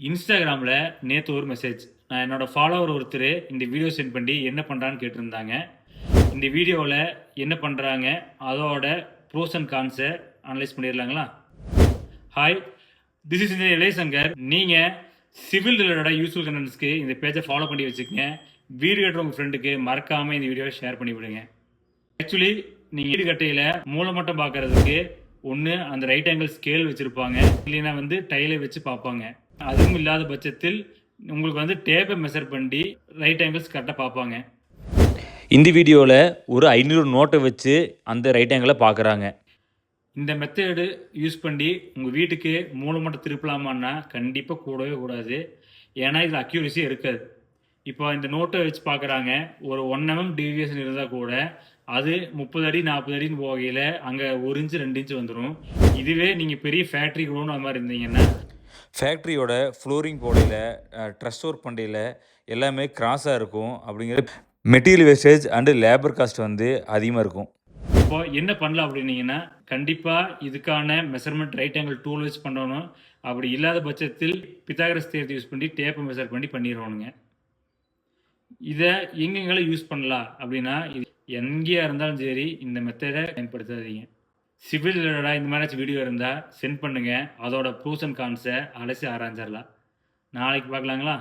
இன்ஸ்டாகிராமில் நேற்று ஒரு மெசேஜ். நான் என்னோட ஃபாலோவர் ஒருத்தர் இந்த வீடியோ சென்ட் பண்ணி என்ன பண்ணுறான்னு கேட்டிருந்தாங்க. இந்த வீடியோவில் என்ன பண்ணுறாங்க, அதோட ப்ரோஸ் அண்ட் கான்ஸை அனலைஸ் பண்ணிடலாங்களா? Hi, this is Ilayasankar. நீங்கள் சிவில் ரிலேட்டடாக யூஸ்ஃபுல் கண்டென்ட்ஸ்க்கு இந்த பேஜை ஃபாலோ பண்ணி வச்சுக்கோங்க. வீடியோ கட்டுற உங்கள் ஃப்ரெண்டுக்கு மறக்காமல் இந்த வீடியோவை ஷேர் பண்ணி விடுங்க. ஆக்சுவலி நீங்கள் வீடு கட்டையில் மூளை மட்டும் பார்க்குறதுக்கு ஒன்று அந்த ரைட் ஆங்கிள் ஸ்கேல் வச்சுருப்பாங்க, இல்லைன்னா டைலை வச்சு பார்ப்பாங்க. அதுவும் இல்லாத பட்சத்தில் உங்களுக்கு டேப்பை மெஷர் பண்ணி ரைட் ஆங்கிள்ஸ் கரெக்டாக பார்ப்பாங்க. இந்த வீடியோவில் ஒரு 500 நோட்டை வச்சு அந்த ரைட் ஆங்கிளை பார்க்குறாங்க. இந்த மெத்தேடு யூஸ் பண்ணி உங்கள் வீட்டுக்கு மூளை மட்டும் திருப்பலாமான்னா கண்டிப்பாக கூடவே கூடாது. ஏன்னா இதில் அக்யூரசி இருக்காது. இப்போ இந்த நோட்டை வச்சு பார்க்குறாங்க, ஒரு 1 mm டீவியேஷன் இருந்தால் கூட அது 30 அடி 40 அடின்னு போகையில் அங்கே 1 இன்ச்சு 2 இன்ச்சு வந்துடும். இதுவே நீங்கள் பெரிய ஃபேக்ட்ரி கூட அது மாதிரி இருந்தீங்கன்னா, ஃபேக்ட்ரியோட ஃப்ளோரிங் போடையில், ட்ரஸ் ஒர்க் பண்ணையில் எல்லாமே கிராஸாக இருக்கும். அப்படிங்கிற material wastage and labour cost அதிகமாக இருக்கும். இப்போ என்ன பண்ணலாம் அப்படின்னீங்கன்னா, கண்டிப்பாக இதுக்கான மெஷர்மெண்ட் ரைட் ஆங்கிள் டூல் வச்சு பண்ணணும். அப்படி இல்லாத பட்சத்தில் பித்தாகரஸ் தியரத்தை யூஸ் பண்ணி டேப்பை மெஷர் பண்ணி பண்ணிடணுங்க. இதை எங்கெங்கெல்லாம் யூஸ் பண்ணலாம் அப்படின்னா, இது எங்கேயா இருந்தாலும் சரி இந்த மெத்தடை பயன்படுத்தாதீங்க. சிவில் ரிலேட்டடாக இந்த மாதிரி வீடியோ இருந்தால் சென்ட் பண்ணுங்கள். அதோட ப்ரோஸ் அண்ட் கான்ஸை அலசி ஆராய்ஞ்சிடலாம். நாளைக்கு பார்க்கலாங்களா?